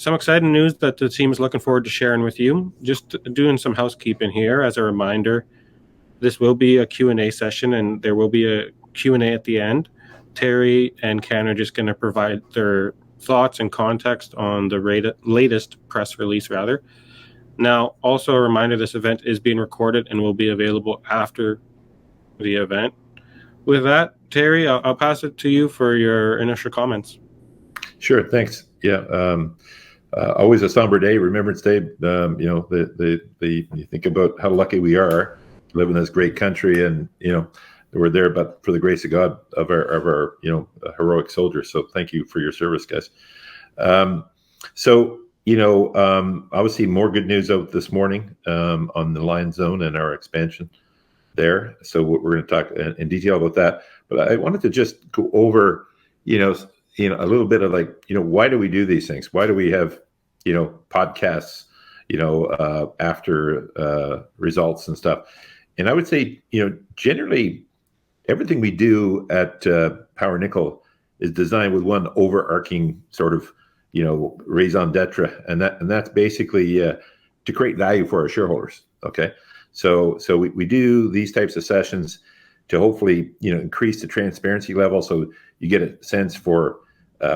some exciting news that the team is looking forward to sharing with you. Just doing some housekeeping here as a reminder. This will be a Q&A session, and there will be a Q&A at the end. Terry and Ken are just going to provide their thoughts and context on the latest press release, rather. Now, also a reminder, this event is being recorded and will be available after the event. With that, Terry, I'll pass it to you for your initial comments. Sure, thanks. Yeah, always a somber day, Remembrance Day. You think about how lucky we are to live in this great country, and we're there, but for the grace of God of our heroic soldiers. So thank you for your service, guys. Obviously more good news out this morning on the Lion Zone and our expansion there. So we're going to talk in detail about that. But I wanted to just go over, a little bit of why do we do these things? Why do we have, podcasts, after results and stuff? And I would say, generally everything we do at Power Nickel is designed with one overarching sort of, raison d'etre, and that's basically to create value for our shareholders. Okay, so we do these types of sessions to hopefully increase the transparency level, so you get a sense for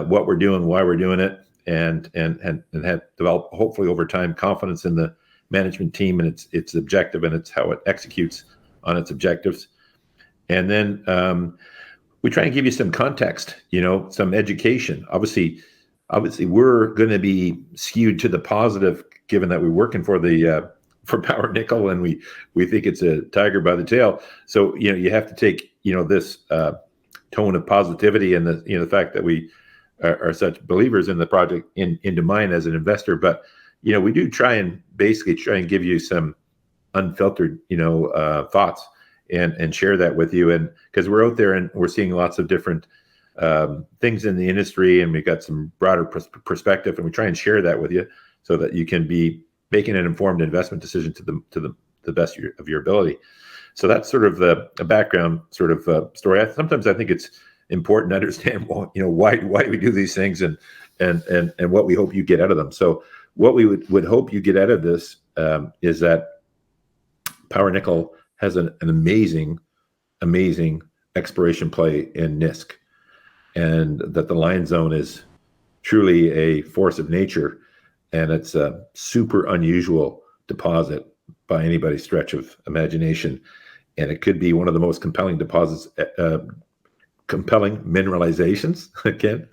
what we're doing, why we're doing it, and have developed hopefully over time confidence in the management team and its objective and it's how it executes on its objectives. And then we try and give you some context, some education. Obviously we're going to be skewed to the positive, given that we're working for Power Nickel, and we think it's a tiger by the tail. So you have to take this tone of positivity and the fact that we are such believers in the project into mind as an investor. But we do try and give you some unfiltered thoughts and share that with you, and because we're out there and we're seeing lots of different things in the industry, and we've got some broader perspective, and we try and share that with you so that you can be making an informed investment decision to the best of your ability. So that's sort of a background sort of story. Sometimes I think it's important to understand why do we do these things and what we hope you get out of them. So what we would hope you get out of this is that Power Nickel has an amazing exploration play in Nisk, and that the Lion Zone is truly a force of nature, and it's a super unusual deposit by anybody's stretch of imagination, and it could be one of the most compelling deposits, compelling mineralizations again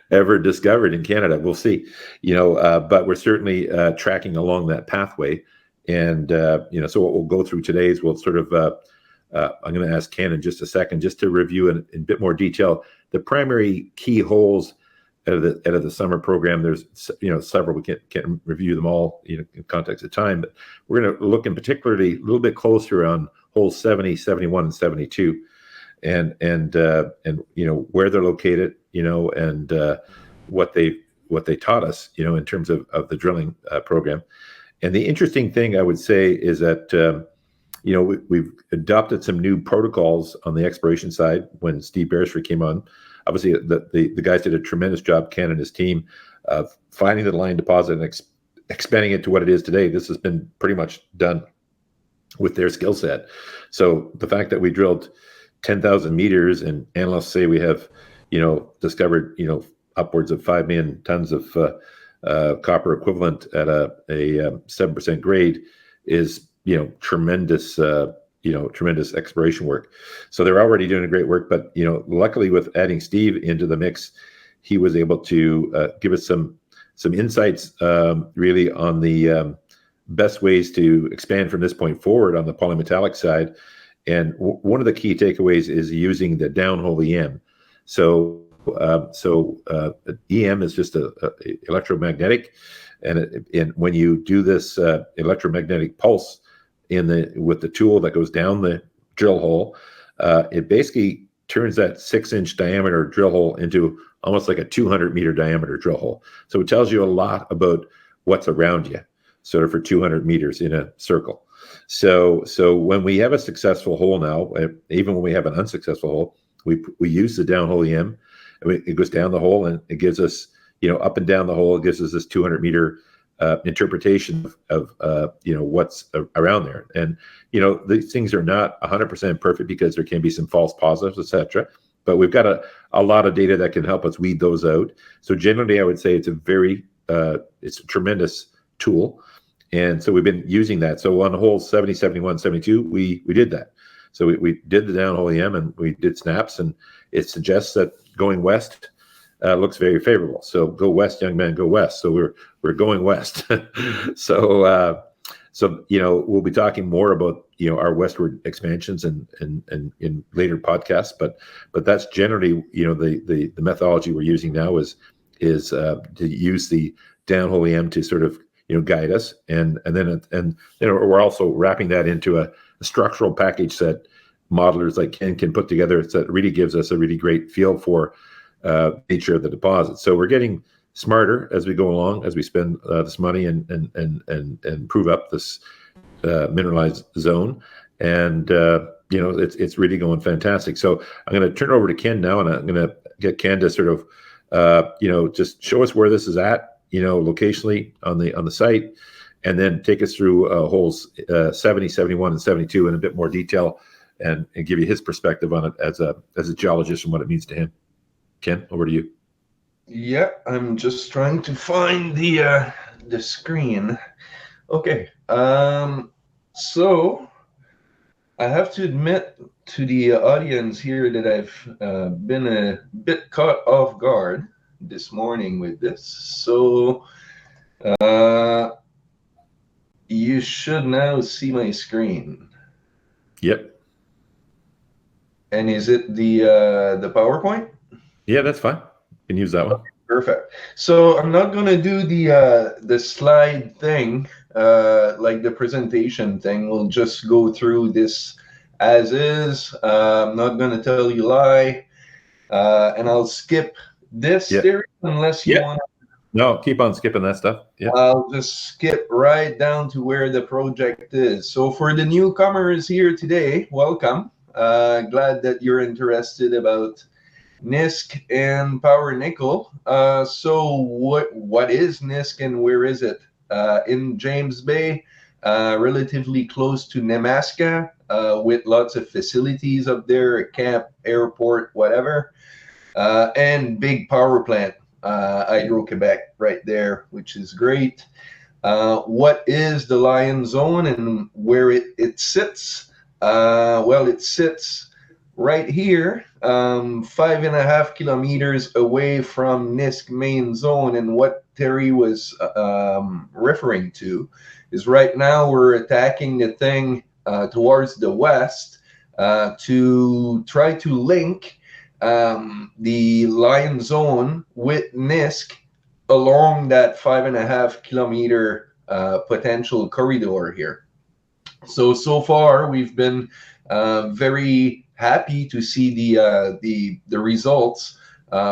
ever discovered in Canada. We'll see, but we're certainly tracking along that pathway, and so what we'll go through today is we'll sort of I'm going to ask Ken in just a second just to review in a bit more detail the primary key holes out of the summer program. There's several, we can't review them all in context of time, but we're going to look in particularly a little bit closer on holes 70, 71, and 72, and where they're located, and what they taught us, in terms of the drilling program. And the interesting thing I would say is that we've adopted some new protocols on the exploration side when Steve Beresford came on. Obviously, the guys did a tremendous job, Ken and his team, of finding the Lion deposit and expanding it to what it is today. This has been pretty much done with their skill set. So the fact that we drilled 10,000 meters, and analysts say we have, discovered, upwards of 5 million tons of copper equivalent at a 7% grade is, tremendous exploration work. So they're already doing great work, but luckily with adding Steve into the mix, he was able to give us some insights really on the best ways to expand from this point forward on the polymetallic side. And one of the key takeaways is using the downhole EM. So EM is just a electromagnetic, and when you do this electromagnetic pulse with the tool that goes down the drill hole, it basically turns that 6-inch diameter drill hole into almost like a 200-meter diameter drill hole. So it tells you a lot about what's around you, sort of for 200 meters in a circle. So when we have a successful hole now, even when we have an unsuccessful hole, we use the downhole EM. It goes down the hole and it gives us up and down the hole. It gives us this 200-meter interpretation of what's around there. And these things are not 100% perfect because there can be some false positives, etc. But we've got a lot of data that can help us weed those out. So generally, I would say it's a tremendous tool. And so we've been using that. So on the hole 70, 71, 72, we did that. So we did the downhole EM and we did snaps, and it suggests that going west looks very favorable. So go west, young man, go west. So we're going west. So we'll be talking more about our westward expansions and in later podcasts. But that's generally the methodology we're using now is to use the downhole EM to sort of guide us, and then we're also wrapping that into a structural package that modelers like Ken can put together that really gives us a really great feel for nature of the deposit. So we're getting smarter as we go along, as we spend this money and prove up this mineralized zone, and it's really going fantastic. So I'm going to turn it over to Ken now, and I'm going to get Ken to sort of just show us where this is at, locationally on the site, and then take us through holes 70, 71, and 72 in a bit more detail, and give you his perspective on it as a geologist and what it means to him. Ken, over to you. Yeah, I'm just trying to find the screen. Okay, so I have to admit to the audience here that I've been a bit caught off guard this morning with this. So you should now see my screen. Yep. And is it the PowerPoint? Yeah, that's fine. You can use that one. Perfect. So I'm not going to do the slide thing, like the presentation thing. We'll just go through this as is. I'm not going to tell you lie. And I'll skip this theory unless you want. No, keep on skipping that stuff. Yeah. I'll just skip right down to where the project is. So for the newcomers here today, welcome. Glad that you're interested about Nisk and power nickel. So what is Nisk and where is it? In James Bay, relatively close to Nemaska, with lots of facilities up there, a camp, airport, whatever, and big power plant, Hydro-Quebec right there, which is great. What is the Lion Zone and where it sits? Well, it sits right here, 5.5 kilometers away from Nisk main zone. And what Terry was referring to is right now we're attacking the thing towards the west to try to link the Lion Zone with Nisk along that 5.5 kilometer potential corridor here. So far we've been very happy to see the results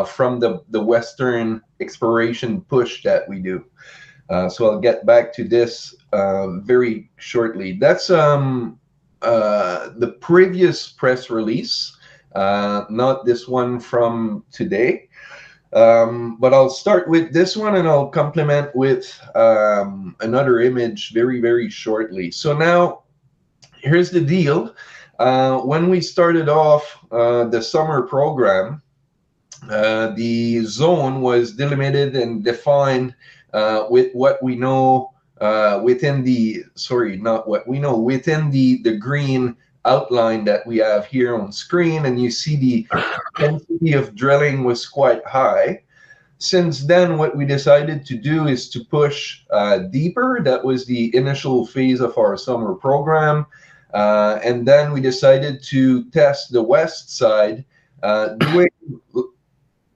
from the Western exploration push that we do. So I'll get back to this very shortly. That's the previous press release, not this one from today. But I'll start with this one and I'll complement with another image very, very shortly. So now here's the deal. When we started off the summer program, the zone was delimited and defined with what we know within the, within the green outline that we have here on screen, and you see the intensity of drilling was quite high. Since then, what we decided to do is to push deeper. That was the initial phase of our summer program. And then we decided to test the west side, doing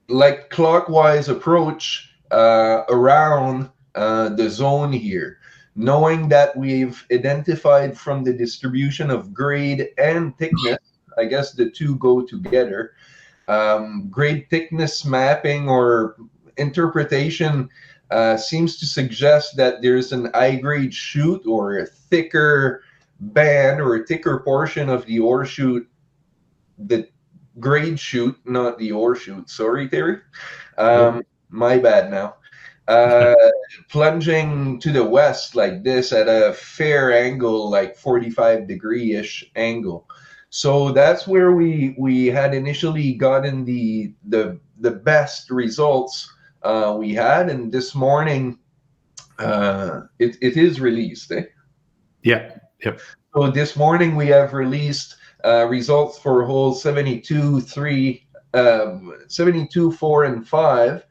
like clockwise approach around the zone here, knowing that we've identified from the distribution of grade and thickness, I guess the two go together, grade thickness mapping or interpretation seems to suggest that there's an high-grade shoot or a thicker band or a thicker portion of the ore shoot, the grade shoot, not the ore shoot. Sorry, Terry. My bad now. Plunging to the west like this at a fair angle, like 45-degree-ish angle. So that's where we had initially gotten the best results we had, and this morning it is released. Yeah. Yep. So this morning we have released results for holes 72, 3, 72, 4, and 5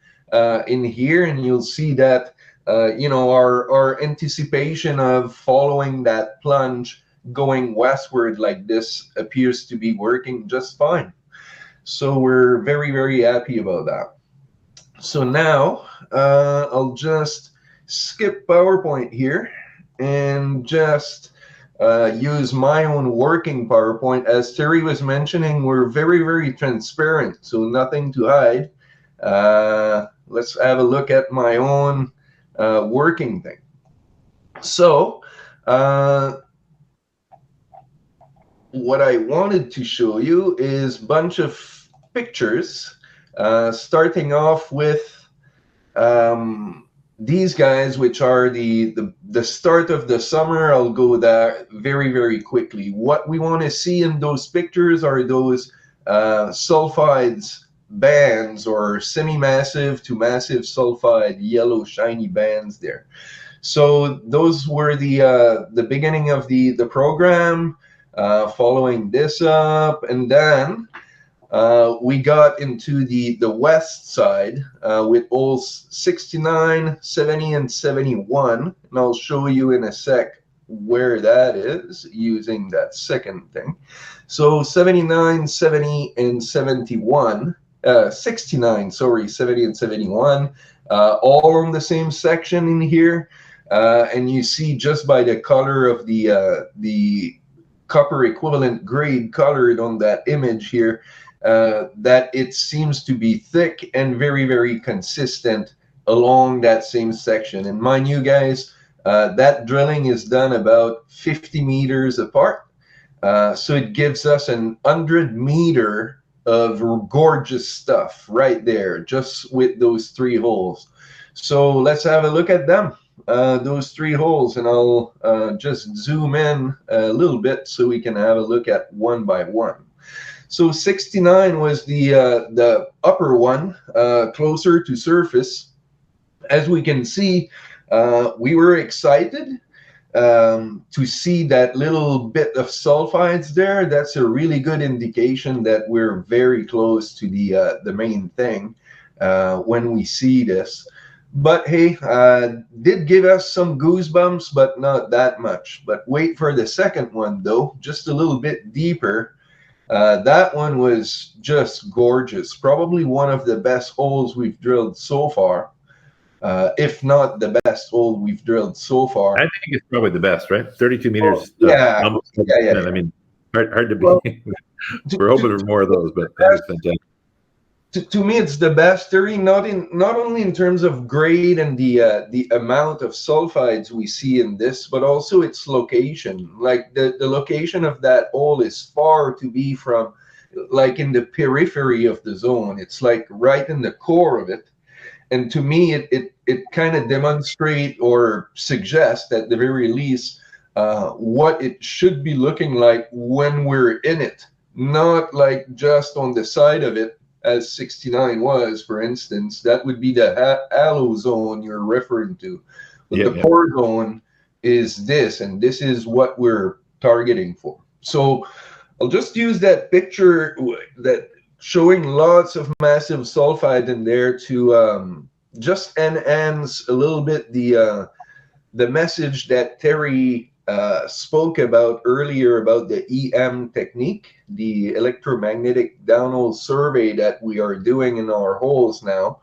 in here, and you'll see that our anticipation of following that plunge going westward like this appears to be working just fine. So we're very, very happy about that. So now I'll just skip PowerPoint here and just use my own working PowerPoint. As Terry was mentioning, we're very, very transparent, so nothing to hide. Let's have a look at my own working thing. So what I wanted to show you is a bunch of pictures, starting off with these guys, which are the start of the summer. I'll go there very, very quickly. What we want to see in those pictures are those sulfides bands, or semi-massive to massive sulfide yellow shiny bands there. So those were the beginning of the program. Following this up, and then we got into the west side with holes 69, 70, and 71, and I'll show you in a sec where that is using that second thing. So 79, 70, and 71, 69, sorry, 70 and 71, all in the same section in here, and you see just by the color of the copper equivalent grade colored on that image here, that it seems to be thick and very, very consistent along that same section. And mind you guys, that drilling is done about 50 meters apart. So it gives us an 100-meter of gorgeous stuff right there, just with those 3 holes. So let's have a look at them. Those 3 holes, and I'll just zoom in a little bit so we can have a look at one by one. So 69 was the upper one, closer to surface. As we can see, we were excited to see that little bit of sulfides there. That's a really good indication that we're very close to the main thing when we see this. But hey, did give us some goosebumps, but not that much. But wait for the second one, though, just a little bit deeper. That one was just gorgeous. Probably one of the best holes we've drilled so far, if not the best hole we've drilled so far. I think it's probably the best, right? 32 meters. Yeah. Yeah. I mean, hard to be. Well, we're hoping for more of those, but that was fantastic. To me, it's the best, Terry, not only in terms of grade and the amount of sulfides we see in this, but also its location. Like the location of that hole is far to be from, like in the periphery of the zone. It's like right in the core of it. And to me, it kind of demonstrates or suggests, at the very least, what it should be looking like when we're in it, not like just on the side of it, as 69 was, for instance. That would be the halo zone you're referring to. But the pore zone is this, and this is what we're targeting for. So I'll just use that picture that showing lots of massive sulfide in there to just enhance a little bit the message that Terry spoke about earlier about the EM technique, the electromagnetic downhole survey that we are doing in our holes now.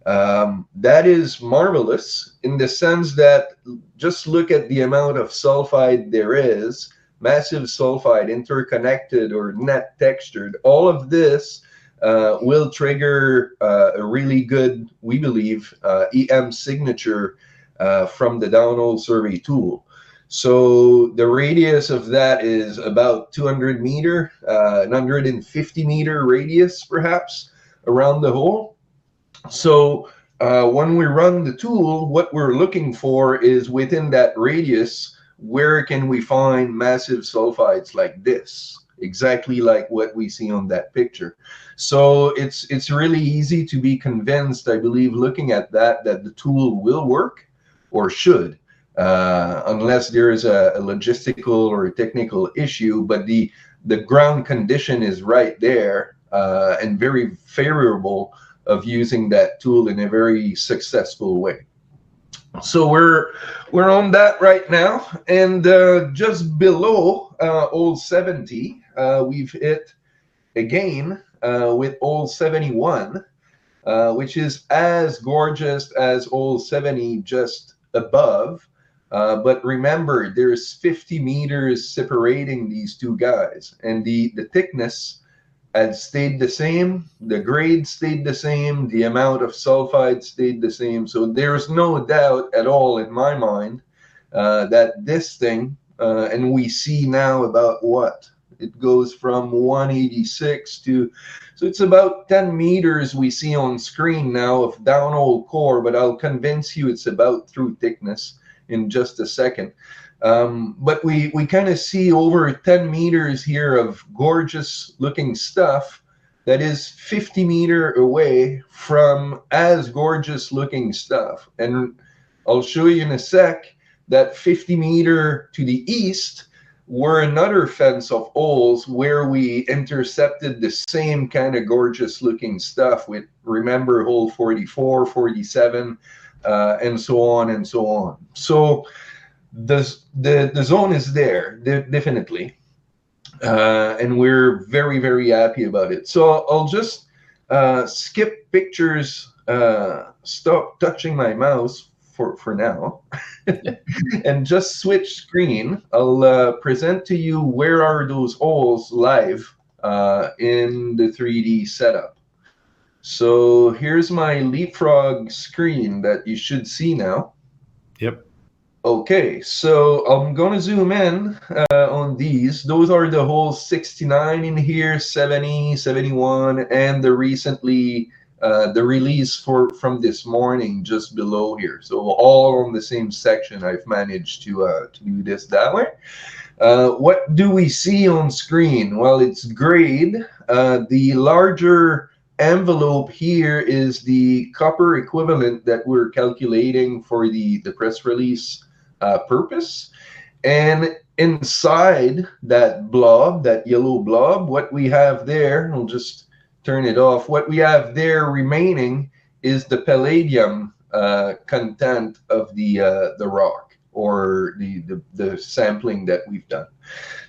That is marvelous in the sense that just look at the amount of sulfide there is, massive sulfide, interconnected or net textured. All of this will trigger a really good, we believe, EM signature from the downhole survey tool. So the radius of that is about 200 meter, 150 meter radius perhaps around the hole. So when we run the tool, what we're looking for is within that radius, where can we find massive sulfides like this, exactly like what we see on that picture. So it's really easy to be convinced, I believe, looking at that the tool will work, or should, unless there is a logistical or a technical issue. But the ground condition is right there, and very favorable of using that tool in a very successful way. So we're on that right now, and just below old 70, we've hit again with old 71, which is as gorgeous as old 70 just above. But remember, there's 50 meters separating these two guys, and the thickness had stayed the same, the grade stayed the same, the amount of sulfide stayed the same. So there's no doubt at all in my mind that this thing, and we see now about what? It goes from 186 to, so it's about 10 meters we see on screen now of downhole core, but I'll convince you it's about through thickness in just a second. But we kind of see over 10 meters here of gorgeous looking stuff that is 50 meters away from as gorgeous looking stuff. And I'll show you in a sec that 50 meters to the east were another fence of holes where we intercepted the same kind of gorgeous looking stuff with, remember, hole 44, 47, and so on and so on. So the zone is there, definitely, and we're very, very happy about it. So I'll just skip pictures, stop touching my mouse for now, and just switch screen. I'll present to you where are those holes live in the 3D setup. So here's my leapfrog screen that you should see now. Yep. Okay, so I'm going to zoom in on these. Those are the holes 69 in here, 70, 71, and the recently, the release from this morning just below here. So all on the same section. I've managed to do this that way. What do we see on screen? Well, it's grade. The larger envelope here is the copper equivalent that we're calculating for the press release purpose. And inside that blob, that yellow blob, what we have there, I'll just turn it off, what we have there remaining is the palladium content of the rock, or the sampling that we've done.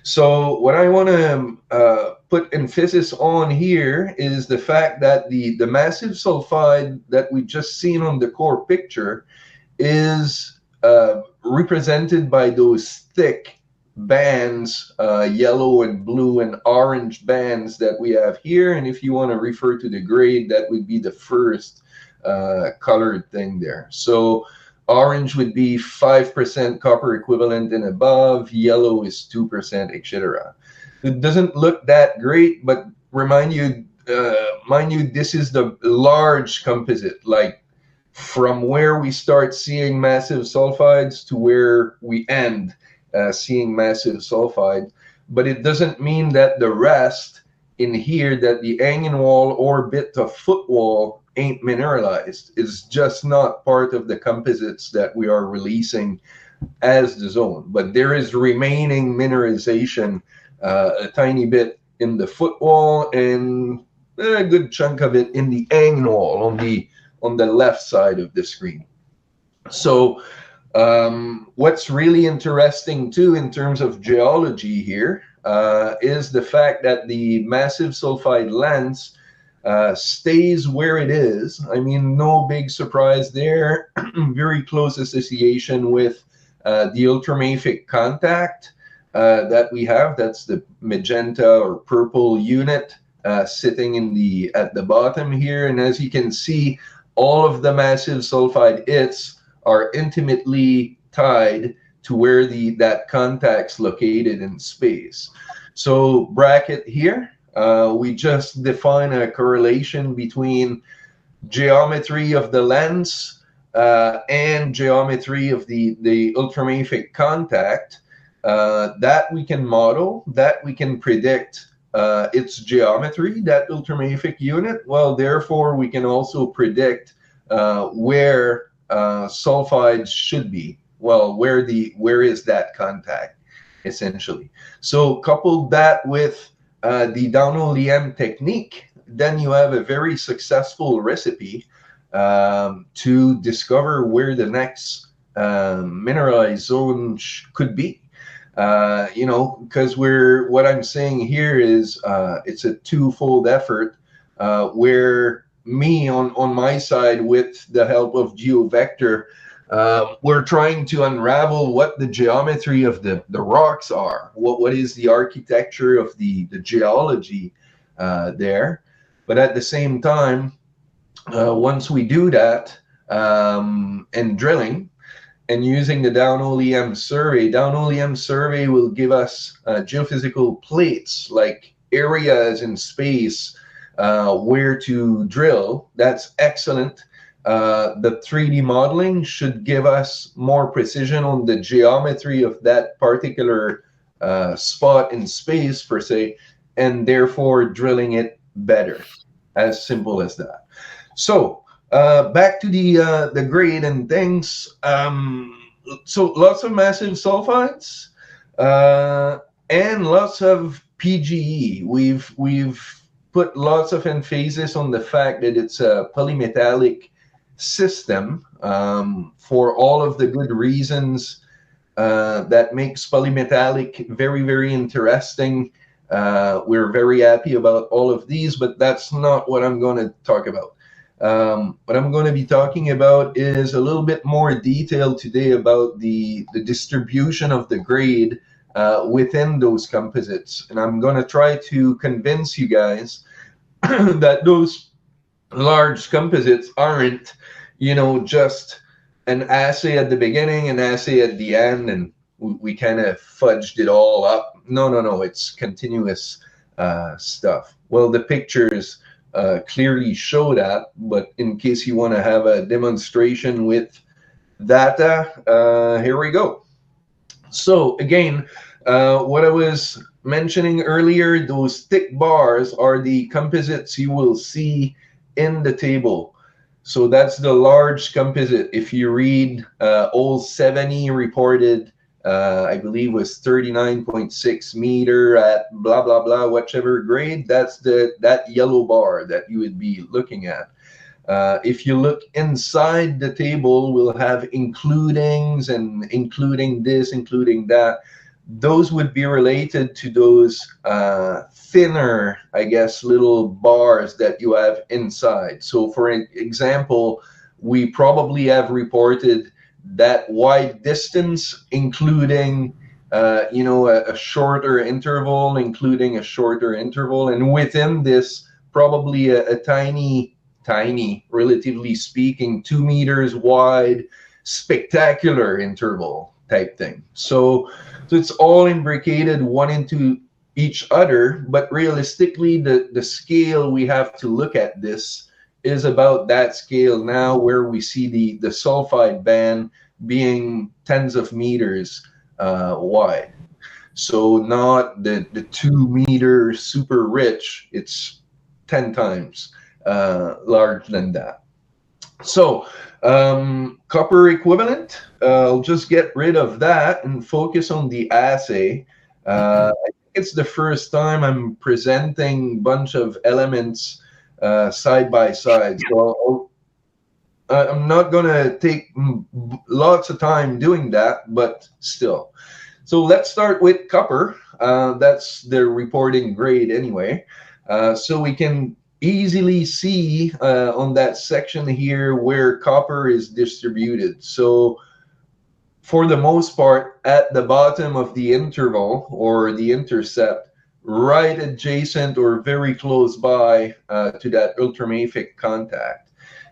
So what I want to put emphasis on here is the fact that the massive sulfide that we just seen on the core picture is represented by those thick bands, yellow and blue and orange bands that we have here. And if you want to refer to the grade, that would be the first colored thing there. So orange would be 5% copper equivalent and above, yellow is 2%, etc. It doesn't look that great, but mind you, this is the large composite, like from where we start seeing massive sulfides to where we end seeing massive sulfide. But it doesn't mean that the rest in here, that the hanging wall or bit of footwall ain't mineralized. It's just not part of the composites that we are releasing as the zone. But there is remaining mineralization, a tiny bit in the footwall and a good chunk of it in the hanging wall on the left side of the screen. So what's really interesting too in terms of geology here is the fact that the massive sulfide lens stays where it is. I mean, no big surprise there. Very close association with the ultramafic contact that we have. That's the magenta or purple unit sitting at the bottom here. And as you can see, all of the massive sulfide hits are intimately tied to where that contact's located in space. So bracket here, we just define a correlation between geometry of the lens and geometry of the ultramafic contact, that we can model, that we can predict its geometry, that ultramafic unit. Well, therefore, we can also predict where sulfides should be. Well, where is that contact, essentially. So couple that with the downhole EM technique, then you have a very successful recipe to discover where the next mineralized zone could be. You know, because what I'm saying here is it's a twofold effort where me on my side, with the help of GeoVector, we're trying to unravel what the geometry of the rocks are, what is the architecture of the geology there. But at the same time, once we do that, and drilling and using the Downhole EM survey will give us geophysical plates, like areas in space where to drill. That's excellent. The 3D modeling should give us more precision on the geometry of that particular spot in space, per se, and therefore drilling it better. As simple as that. So back to the grade and things. So lots of massive sulfides and lots of PGE. We've put lots of emphasis on the fact that it's a polymetallic system for all of the good reasons that makes polymetallic very, very interesting. We're very happy about all of these, but that's not what I'm going to talk about. What I'm going to be talking about is a little bit more detail today about the distribution of the grade within those composites. And I'm going to try to convince you guys that those large composites aren't, you know, just an assay at the beginning, an assay at the end, and we kind of fudged it all up. No, it's continuous stuff. Well, the pictures clearly show that, but in case you want to have a demonstration with data, here we go. So again, what I was mentioning earlier, those thick bars are the composites you will see in the table. So that's the large composite. If you read old 70 reported, I believe was 39.6 meter at blah, blah, blah, whichever grade, that's that yellow bar that you would be looking at. If you look inside the table, we'll have includings and including this, including that. Those would be related to those thinner, I guess, little bars that you have inside. So for example, we probably have reported that wide distance, including you know, a shorter interval, including a shorter interval, and within this probably a tiny, relatively speaking, 2 meters wide, spectacular interval type thing. So it's all imbricated one into each other, but realistically the scale we have to look at this is about that scale now, where we see the sulfide band being tens of meters wide. So not the 2 meter super rich, it's 10 times larger than that. So copper equivalent, I'll just get rid of that and focus on the assay. I think it's the first time I'm presenting a bunch of elements side by side. So I'm not going to take lots of time doing that, but still. So let's start with copper. That's the reporting grade anyway. So we can easily see on that section here where copper is distributed. So for the most part, at the bottom of the interval or the intercept, right adjacent or very close by to that ultramafic contact.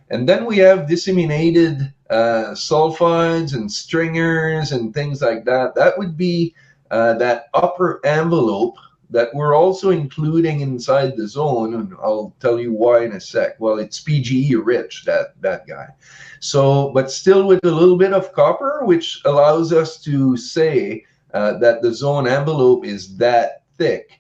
And then we have disseminated sulfides and stringers and things like that. That would be that upper envelope that we're also including inside the zone, and I'll tell you why in a sec. Well, it's PGE rich, that guy. So, but still with a little bit of copper, which allows us to say that the zone envelope is that thick.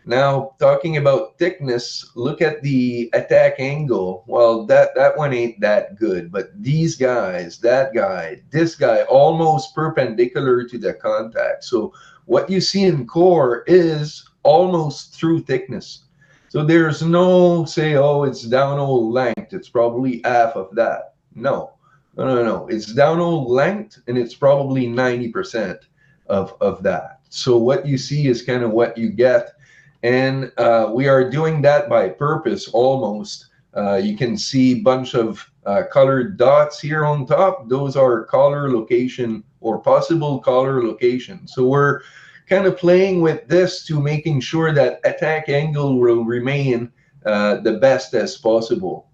Now, talking about thickness, look at the attack angle. Well, that one ain't that good, but these guys, that guy, this guy, almost perpendicular to the contact. So what you see in core is almost through thickness. So there's no say, oh, it's downhole length. It's probably half of that. No. It's downhole length, and it's probably 90% of that. So what you see is kind of what you get. And we are doing that by purpose almost. You can see a bunch of colored dots here on top. Those are color location or possible color location. So we're kind of playing with this to making sure that attack angle will remain the best as possible,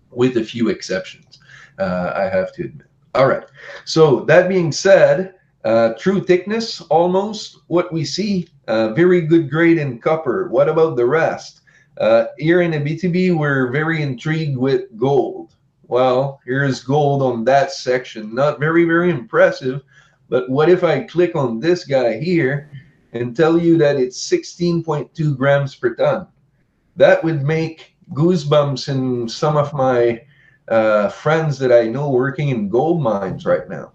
with a few exceptions, I have to admit. All right. So that being said, true thickness, almost what we see, very good grade in copper. What about the rest? Here in Abitibi, we're very intrigued with gold. Well, here's gold on that section. Not very, very impressive. But what if I click on this guy here and tell you that it's 16.2 grams per ton? That would make goosebumps in some of my friends that I know working in gold mines right now.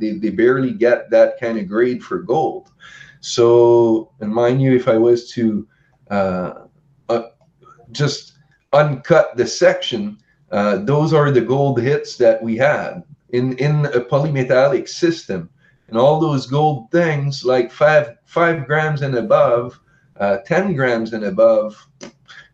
They barely get that kind of grade for gold. So, and mind you, if I was to just uncut the section, those are the gold hits that we had in a polymetallic system. And all those gold things, like 5 grams and above, 10 grams and above,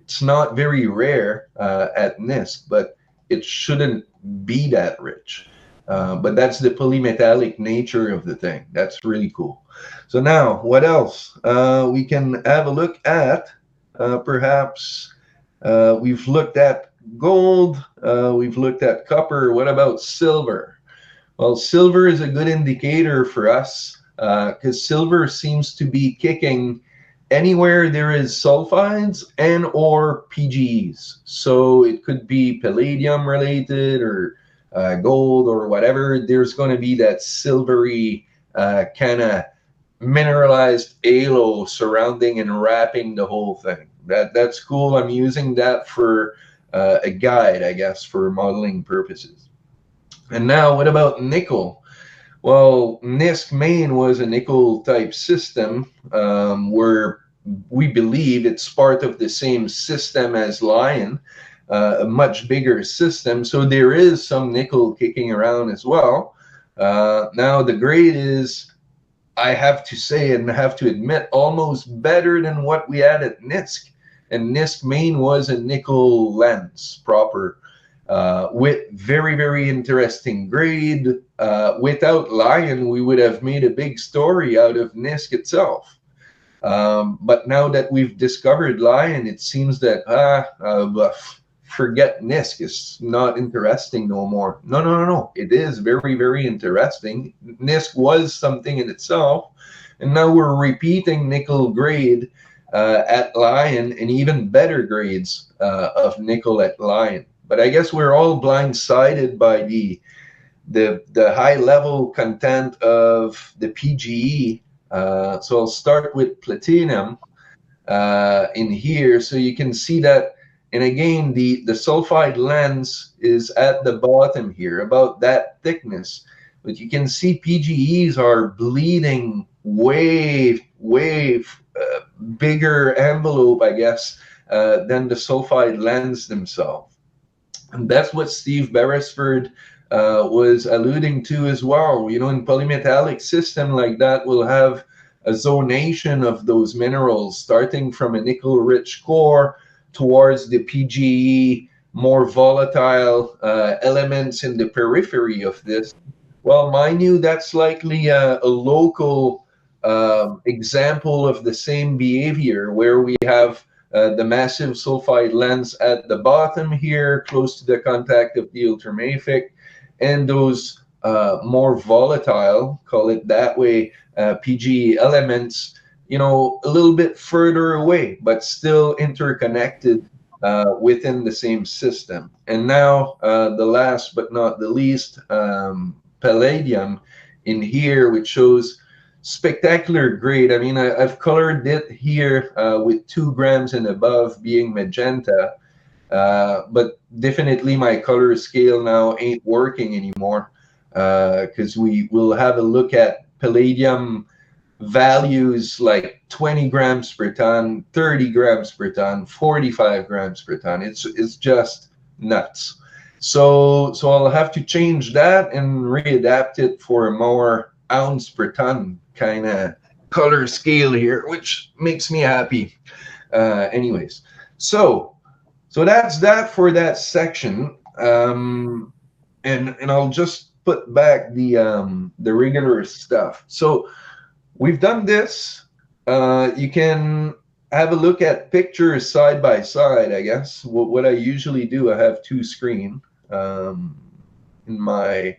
it's not very rare at Nisk, but it shouldn't be that rich. But that's the polymetallic nature of the thing. That's really cool. So now, what else? We can have a look at, perhaps, we've looked at gold, we've looked at copper. What about silver? Well, silver is a good indicator for us because silver seems to be kicking anywhere there is sulfides and or PGEs. So it could be palladium related or gold or whatever. There's going to be that silvery kind of mineralized halo surrounding and wrapping the whole thing. That's cool. I'm using that for a guide, I guess, for modeling purposes. And now, what about nickel? Well, Nisk main was a nickel type system where we believe it's part of the same system as Lion, a much bigger system. So there is some nickel kicking around as well. Now the grade is, I have to say and have to admit, almost better than what we had at Nisk. And Nisk main was a nickel lens proper, with very, very interesting grade. Without Lion, we would have made a big story out of Nisk itself. But now that we've discovered Lion, it seems that forget Nisk, it's not interesting no more. No. It is very, very interesting. Nisk was something in itself, and now we're repeating nickel grade at Lion and even better grades of nickel at Lion. But I guess we're all blindsided by the high level content of the PGE. So I'll start with platinum in here, so you can see that. And again, the sulfide lens is at the bottom here, about that thickness. But you can see PGEs are bleeding way bigger envelope, I guess, than the sulfide lens themselves. And that's what Steve Beresford was alluding to as well. You know, in polymetallic system like that, we'll have a zonation of those minerals starting from a nickel-rich core towards the PGE, more volatile elements in the periphery of this. Well, mind you, that's likely a local example of the same behavior, where we have the massive sulfide lens at the bottom here, close to the contact of the ultramafic, and those more volatile, call it that way, PGE elements a little bit further away, but still interconnected within the same system. And now the last but not the least, palladium in here, which shows spectacular grade. I mean, I've colored it here with 2 grams and above being magenta, but definitely my color scale now ain't working anymore, because we will have a look at palladium values like 20 grams per ton, 30 grams per ton, 45 grams per ton. It's just nuts. So I'll have to change that and readapt it for a more ounce per ton kind of color scale here, which makes me happy. Anyways, so that's that for that section. And I'll just put back the regular stuff. So we've done this. You can have a look at pictures side by side, I guess. What I usually do, I have 2 screens in my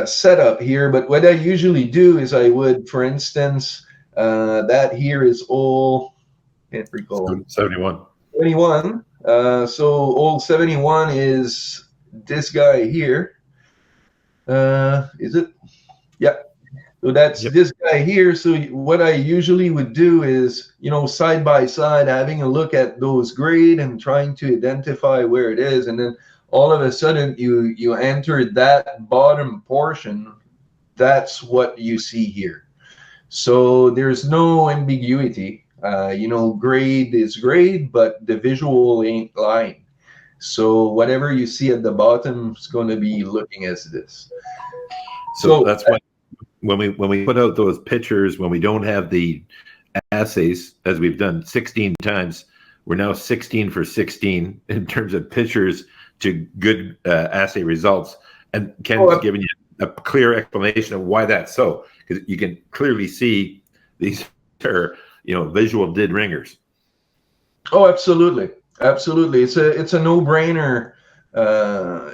setup here. But what I usually do is I would, for instance, that here is all, can't recall. 71. 71. So all 71 is this guy here. Is it? Yeah. So that's this guy here. So what I usually would do is, side by side, having a look at those grade and trying to identify where it is. And then all of a sudden you enter that bottom portion. That's what you see here. So there's no ambiguity. Grade is grade, but the visual ain't lying. So whatever you see at the bottom is going to be looking as this. So that's why when we put out those pictures, when we don't have the assays, as we've done 16 times, we're now 16 for 16 in terms of pictures to good assay results. And Ken's given you a clear explanation of why that's so, because you can clearly see these are visual dead ringers. Oh, absolutely. It's a no-brainer.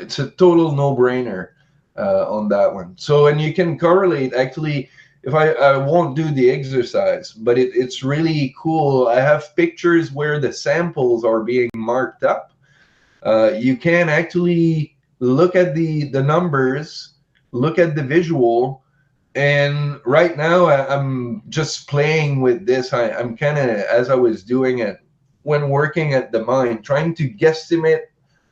It's a total no-brainer on that one. So, and you can correlate, actually, if I won't do the exercise, but it's really cool. I have pictures where the samples are being marked up. You can actually look at the numbers, look at the visual, and right now I'm just playing with this. I'm kind of, as I was doing it when working at the mine, trying to guesstimate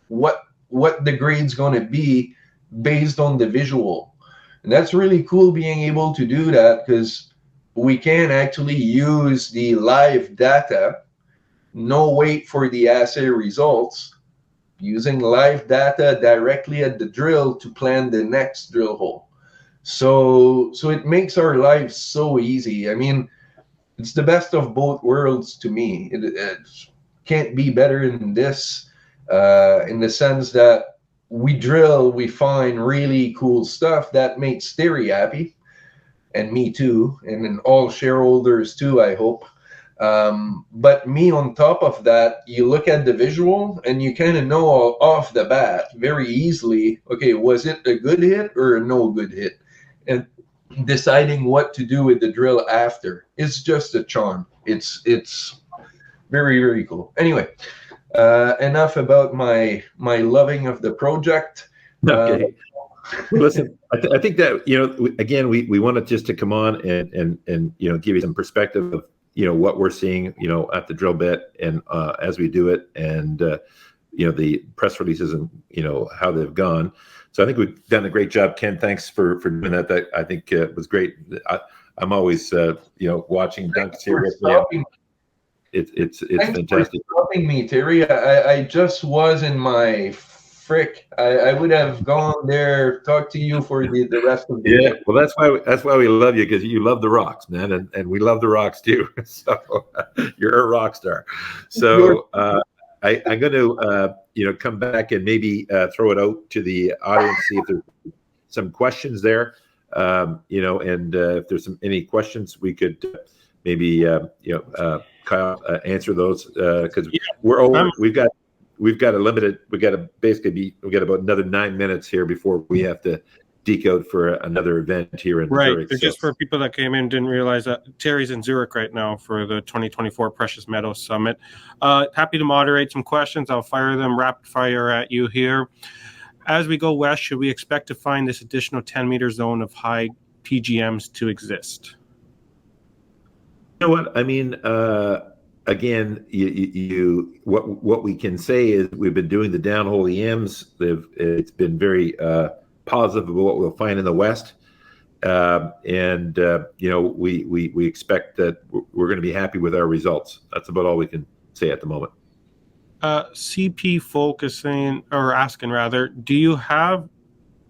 what the grade's going to be based on the visual. And that's really cool being able to do that, because we can actually use the live data, no wait for the assay results, using live data directly at the drill to plan the next drill hole. So it makes our lives so easy. I mean, it's the best of both worlds to me. It can't be better than this, in the sense that we drill, we find really cool stuff that makes Terry happy, and me too, and then all shareholders too, I hope. But me on top of that, you look at the visual and you kind of know off the bat very easily, okay, was it a good hit or a no good hit? And deciding what to do with the drill after is just a charm. It's very, very cool. Anyway, enough about my loving of the project. Okay. Listen, I think that, again, we wanted just to come on and give you some perspective of, what we're seeing, at the drill bit and as we do it, and the press releases and how they've gone. So I think we've done a great job, Ken. Thanks for doing that. That I think was great. I'm always watching Dunks here with me. It's fantastic. For stopping me, Terry. I just was in my frick. I would have gone there, talked to you for the rest of the day. Well, that's why we love you, because you love the rocks, man, and we love the rocks too. So you're a rock star. So I'm going to come back and maybe throw it out to the audience, see if there's some questions there. And if there's any questions, we could maybe Kyle answer those, because we're over. We've got a limited. We got about another 9 minutes here before we have to deke out for another event here in Right. Zurich. It's just for people that came in, didn't realize that Terry's in Zurich right now for the 2024 Precious Metals Summit. Happy to moderate some questions. I'll fire them rapid fire at you here. As we go west, should we expect to find this additional 10-meter zone of high PGMs to exist? You know what? I mean, again, what we can say is we've been doing the downhole EMs. It's been very positive about what we'll find in the west, and you know, we expect that we're going to be happy with our results. That's about all we can say at the moment. CP focusing or asking rather, do you have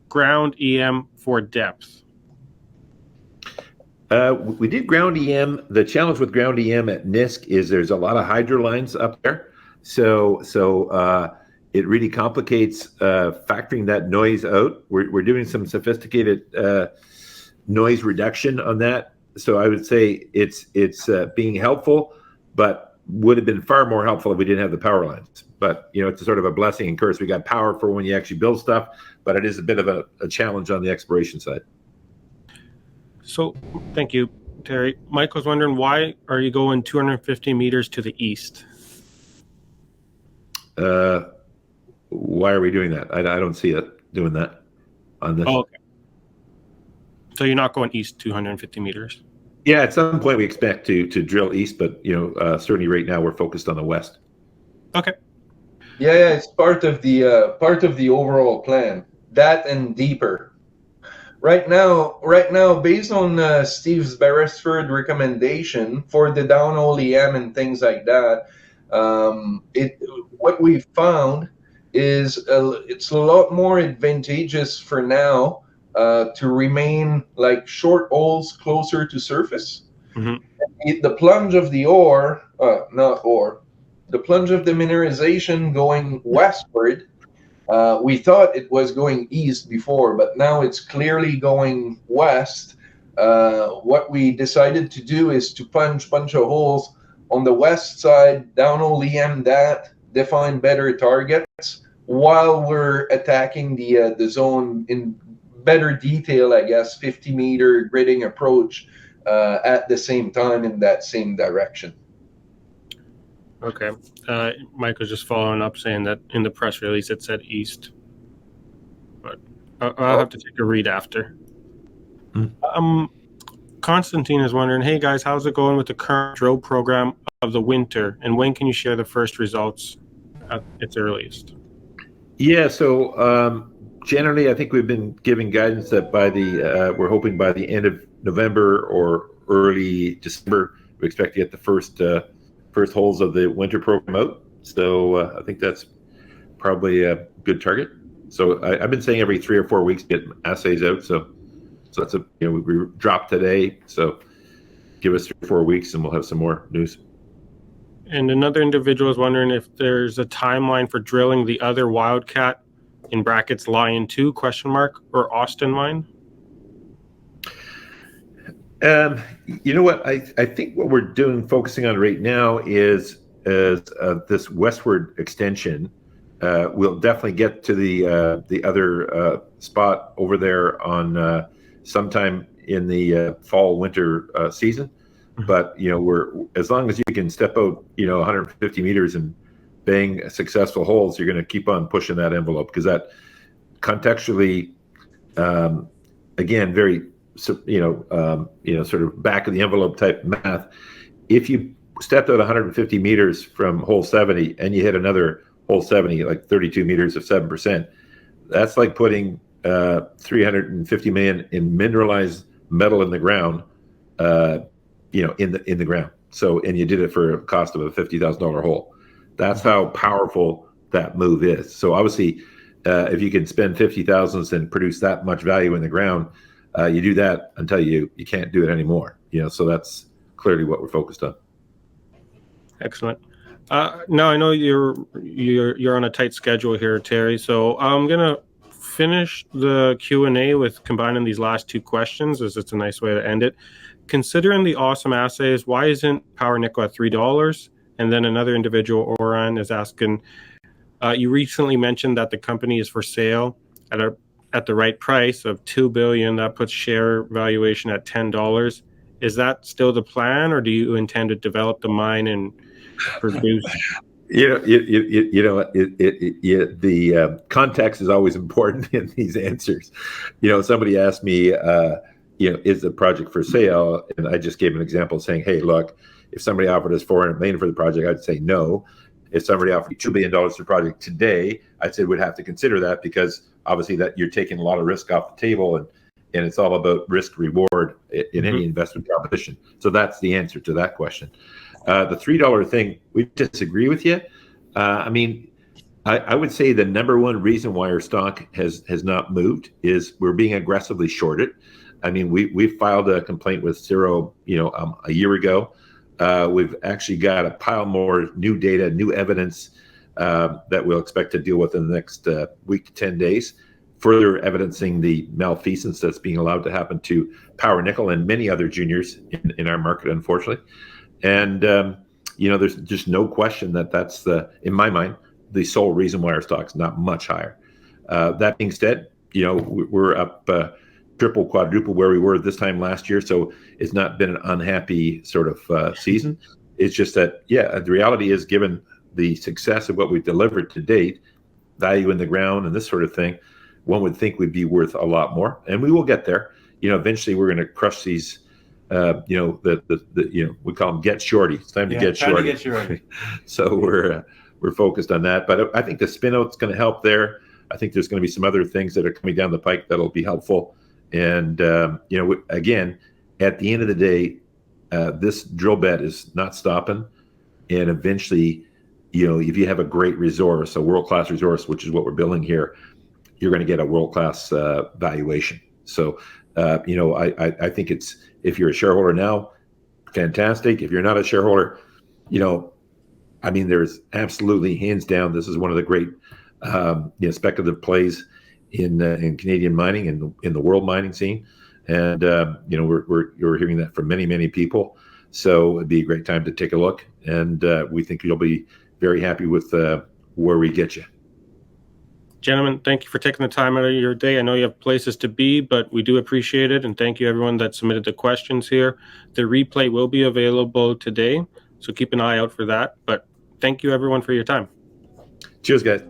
ground EM for depth? We did ground EM. The challenge with ground EM at Nisk is there's a lot of hydro lines up there, so it really complicates factoring that noise out. We're doing some sophisticated noise reduction on that. So I would say it's being helpful, but would have been far more helpful if we didn't have the power lines. But you know, it's a sort of a blessing and curse. We got power for when you actually build stuff, but it is a bit of a challenge on the exploration side. So, thank you, Terry. Mike was wondering, why are you going 250 meters to the east? Why are we doing that? I don't see it doing that on this. Oh, okay. So you're not going east 250 meters? Yeah, at some point we expect to drill east, but you know, certainly right now we're focused on the west. Okay. Yeah, it's part of the overall plan. That and deeper. Right now, based on Steve's Beresford recommendation for the downhole EM and things like that, what we've found is it's a lot more advantageous for now to remain like short holes closer to surface. Mm-hmm. The plunge of the the plunge of the mineralization going westward. We thought it was going east before, but now it's clearly going west. What we decided to do is to punch a bunch of holes on the west side, downhole EM that, define better targets, while we're attacking the zone in better detail, I guess, 50-meter gridding approach at the same time in that same direction. Okay. Mike was just following up saying that in the press release it said east, but I'll have to take a read after. Constantine is wondering, hey guys, how's it going with the current drill program of the winter, and when can you share the first results at its earliest? Yeah, so generally I think we've been giving guidance that by we're hoping by the end of November or early December we expect to get the first holes of the winter program out. So I think that's probably a good target. So I've been saying every 3 or 4 weeks get assays out. So that's we dropped today. So give us 3 or 4 weeks and we'll have some more news. And another individual is wondering if there's a timeline for drilling the other Wildcat in brackets Lion 2 ? Or Austin mine. You know what? I think what we're focusing on right now is this westward extension. We'll definitely get to the other spot over there on sometime in the fall winter season. But you know, as long as you can step out 150 meters and bang successful holes, you're going to keep on pushing that envelope, because that contextually, again, very sort of back of the envelope type math. If you stepped out 150 meters from hole 70 and you hit another hole 70, like 32 meters of 7%, that's like putting 350 million in mineralized metal in the ground, in the ground. So, and you did it for a cost of a $50,000 hole. That's how powerful that move is. So obviously, if you can spend 50,000 and produce that much value in the ground, you do that until you can't do it anymore. So that's clearly what we're focused on. Excellent. Now I know you're on a tight schedule here, Terry. So I'm gonna finish the Q&A with combining these last 2 questions, as it's a nice way to end it. Considering the awesome assays, why isn't Power Nickel at $3? And then another individual, Oran, is asking, you recently mentioned that the company is for sale at a at the right price of $2 billion, that puts share valuation at $10. Is that still the plan, or do you intend to develop the mine and produce? The context is always important in these answers. Somebody asked me, is the project for sale? And I just gave an example saying, hey, look, if somebody offered us $400 million for the project, I'd say no. If somebody offered $2 billion for the project today, I'd say we'd have to consider that, because obviously that you're taking a lot of risk off the table, and it's all about risk reward in any investment competition. So that's the answer to that question. The $3 thing, we disagree with you. I would say the number one reason why our stock has not moved is we're being aggressively shorted. We filed a complaint with Zero, a year ago. We've actually got a pile more new data, new evidence that we'll expect to deal with in the next week to 10 days, further evidencing the malfeasance that's being allowed to happen to Power Nickel and many other juniors in our market, unfortunately. And, there's just no question that that's in my mind, the sole reason why our stock's not much higher. That being said, we're up triple, quadruple where we were this time last year. So it's not been an unhappy sort of season. It's just that, the reality is, given the success of what we've delivered to date, value in the ground and this sort of thing, one would think we'd be worth a lot more. And we will get there. Eventually we're going to crush these, we call them get shorty. It's time to get shorty. So we're focused on that. But I think the spin out's going to help there. I think there's going to be some other things that are coming down the pike that'll be helpful. And, again, at the end of the day, this drill bed is not stopping. And eventually, if you have a great resource, a world-class resource, which is what we're building here, you're going to get a world-class valuation. So, I think if you're a shareholder now, fantastic. If you're not a shareholder, there's absolutely, hands down, this is one of the great speculative plays in Canadian mining and in the world mining scene. And, we're hearing that from many, many people. So it'd be a great time to take a look. And we think you'll be very happy with where we get you. Gentlemen, thank you for taking the time out of your day. I know you have places to be, but we do appreciate it. And thank you, everyone that submitted the questions here. The replay will be available today, so keep an eye out for that. But thank you, everyone, for your time. Cheers, guys.